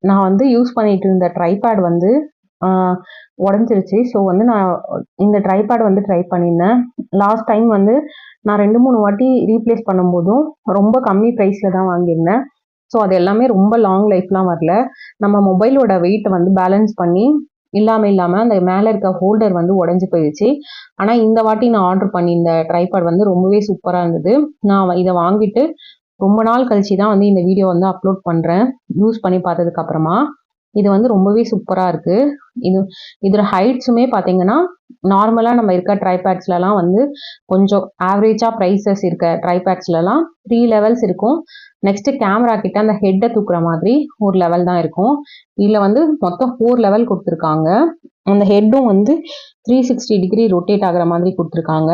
நான் வந்து யூஸ் பண்ணிட்டு இருந்த ட்ரைபேட் வந்து உடஞ்சிருச்சு. ஸோ வந்து நான் இந்த ட்ரைபேட் வந்து ட்ரை பண்ணியிருந்தேன். லாஸ்ட் டைம் வந்து நான் 2, 3 வாட்டி ரீப்ளேஸ் பண்ணும்போதும் ரொம்ப கம்மி ப்ரைஸில் தான் வாங்கியிருந்தேன். ஸோ அது எல்லாமே ரொம்ப லாங் லைஃப்லாம் வரல. நம்ம மொபைலோட வெயிட்டை வந்து பேலன்ஸ் பண்ணி இல்லாமல் அந்த மேலே இருக்க ஹோல்டர் வந்து உடஞ்சி போயிடுச்சு. ஆனால் இந்த வாட்டி நான் ஆர்டர் பண்ணியிருந்த ட்ரைபேட் வந்து ரொம்பவே சூப்பராக இருந்தது. நான் இதை வாங்கிட்டு ரொம்ப நாள் கழிச்சு தான் வந்து இந்த வீடியோ வந்து அப்லோட் பண்ணுறேன். யூஸ் பண்ணி பார்த்ததுக்கு அப்புறமா இது வந்து ரொம்பவே சூப்பராக இருக்குது. இதோட ஹைட்ஸுமே பார்த்தீங்கன்னா நார்மலாக நம்ம இருக்க ட்ரைபேட்ஸ்லலாம் வந்து கொஞ்சம் ஆவரேஜாக ப்ரைஸஸ் இருக்க ட்ரைபேட்ஸ்லலாம் 3 லெவல்ஸ் இருக்கும். நெக்ஸ்ட்டு கேமரா கிட்ட அந்த ஹெட்டை தூக்குற மாதிரி ஒரு லெவல் தான் இருக்கும். இதில் வந்து மொத்தம் 4 லெவல் கொடுத்துருக்காங்க. அந்த ஹெட்டும் வந்து 360 டிகிரி ரொட்டேட் ஆகிற மாதிரி கொடுத்துருக்காங்க.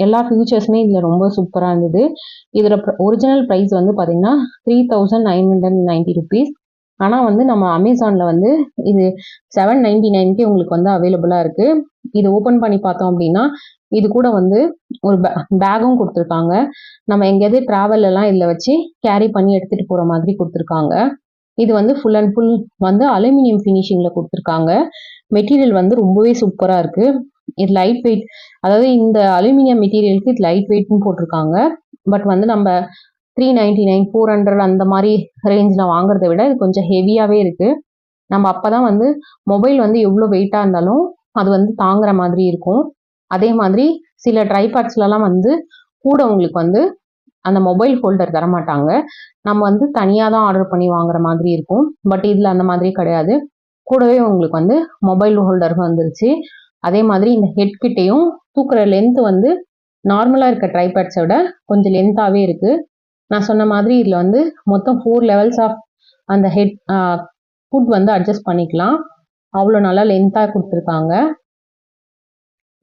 எல்லா ஃபியூச்சர்ஸுமே இதில் ரொம்ப சூப்பராக இருந்தது. இதோட ஒரிஜினல் ப்ரைஸ் வந்து பார்த்தீங்கன்னா 3990 ருபீஸ். ஆனால் வந்து நம்ம அமேசானில் வந்து இது 799க்கு உங்களுக்கு வந்து அவைலபிளாக இருக்குது. இது ஓப்பன் பண்ணி பார்த்தோம் அப்படின்னா இது கூட வந்து ஒரு பேக்கும் கொடுத்துருக்காங்க. நம்ம எங்கேயாவது ட்ராவல்லாம் இதில் வச்சு கேரி பண்ணி எடுத்துகிட்டு போகிற மாதிரி கொடுத்துருக்காங்க. இது வந்து ஃபுல் அண்ட் ஃபுல் வந்து அலுமினியம் ஃபினிஷிங்கில் கொடுத்துருக்காங்க. மெட்டீரியல் வந்து ரொம்பவே சூப்பராக இருக்குது. இது லைட் வெயிட், அதாவது இந்த அலுமினியம் மெட்டீரியலுக்கு இது லைட் வெயிட்னு போட்டிருக்காங்க. பட் வந்து நம்ம 399, 400 அந்த மாதிரி ரேஞ்சில் வாங்குறத விட இது கொஞ்சம் ஹெவியாகவே இருக்குது. நம்ம அப்போ தான் வந்து மொபைல் வந்து எவ்வளோ வெயிட்டாக இருந்தாலும் அது வந்து தாங்குற மாதிரி இருக்கும். அதே மாதிரி சில ட்ரைபேட்ஸ்லலாம் வந்து கூட உங்களுக்கு வந்து அந்த மொபைல் ஹோல்டர் தரமாட்டாங்க. நம்ம வந்து தனியாக தான் ஆர்டர் பண்ணி வாங்குற மாதிரி இருக்கும். பட் இதில் அந்த மாதிரி கிடையாது. கூடவே உங்களுக்கு வந்து மொபைல் ஹோல்டர் வந்துருச்சு. அதே மாதிரி இந்த ஹெட் கிட்டையும் தூக்குற லென்த் வந்து நார்மலாக இருக்க ட்ரைபேட்ஸை விட கொஞ்சம் லென்த்தாகவே இருக்குது. நான் சொன்ன மாதிரி இதில் வந்து மொத்தம் 4 லெவல்ஸ் ஆஃப் அந்த ஹெட் ஃபுட் வந்து அட்ஜஸ்ட் பண்ணிக்கலாம். அவ்வளோ நல்லா லென்த்தாக கொடுத்துருக்காங்க.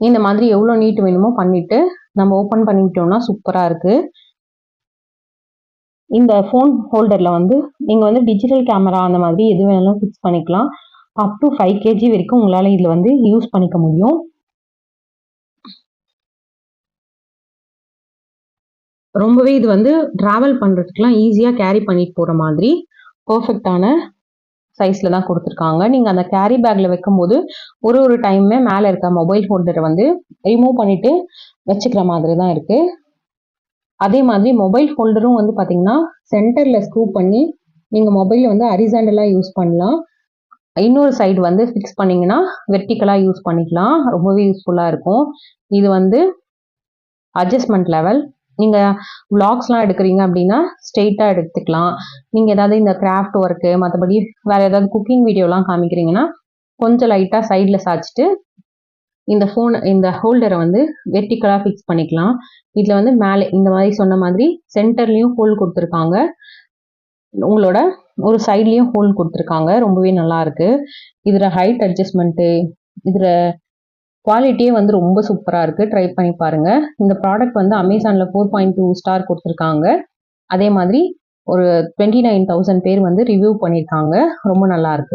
இந்த மாதிரி எவ்வளோ நீட் வேணுமோ பண்ணிவிட்டு நம்ம ஓப்பன் பண்ணிக்கிட்டோம்னா சூப்பராக இருக்குது. இந்த ஃபோன் ஹோல்டரில் வந்து நீங்கள் வந்து டிஜிட்டல் கேமரா அந்த மாதிரி எது வேணாலும் ஃபிக்ஸ் பண்ணிக்கலாம். அப் டு 5 kg வரைக்கும் உங்களால் இதில் வந்து யூஸ் பண்ணிக்க முடியும். ரொம்பவே இது வந்து ட்ராவல் பண்ணுறதுக்குலாம் ஈஸியாக கேரி பண்ணிட்டு போகிற மாதிரி பர்ஃபெக்டான சைஸில் தான் கொடுத்துருக்காங்க. நீங்கள் அந்த கேரி பேக்கில் வைக்கும்போது ஒரு டைமுமே மேலே இருக்க மொபைல் ஹோல்டரை வந்து ரிமூவ் பண்ணிவிட்டு வச்சுக்கிற மாதிரி தான் இருக்குது. அதே மாதிரி மொபைல் ஹோல்டரும் வந்து பார்த்தீங்கன்னா சென்டரில் ஸ்க்ரூ பண்ணி நீங்கள் மொபைலை வந்து ஹரிசாண்டலாக யூஸ் பண்ணலாம். இன்னொரு சைடு வந்து ஃபிக்ஸ் பண்ணிங்கன்னா வெர்டிக்கலாக யூஸ் பண்ணிக்கலாம். ரொம்பவே யூஸ்ஃபுல்லாக இருக்கும். இது வந்து அட்ஜஸ்ட்மெண்ட் லெவல். நீங்கள் விளாக்ஸ்லாம் எடுக்கிறீங்க அப்படின்னா ஸ்ட்ரெயிட்டாக எடுத்துக்கலாம். நீங்கள் ஏதாவது இந்த கிராஃப்ட் ஒர்க்கு மற்றபடி வேறு ஏதாவது குக்கிங் வீடியோலாம் காமிக்கிறீங்கன்னா கொஞ்சம் லைட்டாக சைடில் சாய்ச்சிட்டு இந்த ஹோல்டரை வந்து வெர்டிக்கலாக ஃபிக்ஸ் பண்ணிக்கலாம். இதில் வந்து மேலே இந்த மாதிரி சொன்ன மாதிரி சென்டர்லேயும் ஹோல் கொடுத்துருக்காங்க. உங்களோட ஒரு சைட்லேயும் ஹோல் கொடுத்துருக்காங்க. ரொம்பவே நல்லாயிருக்கு. இதில் ஹைட் அட்ஜஸ்ட்மெண்ட்டு, இதில் குவாலிட்டியே வந்து ரொம்ப சூப்பராக இருக்குது. ட்ரை பண்ணி பாருங்கள். இந்த ப்ராடக்ட் வந்து அமேசானில் 4.2 ஸ்டார் கொடுத்துருக்காங்க. அதே மாதிரி ஒரு 29,000 பேர் வந்து ரிவ்யூ பண்ணியிருக்காங்க. ரொம்ப நல்லாயிருக்கு.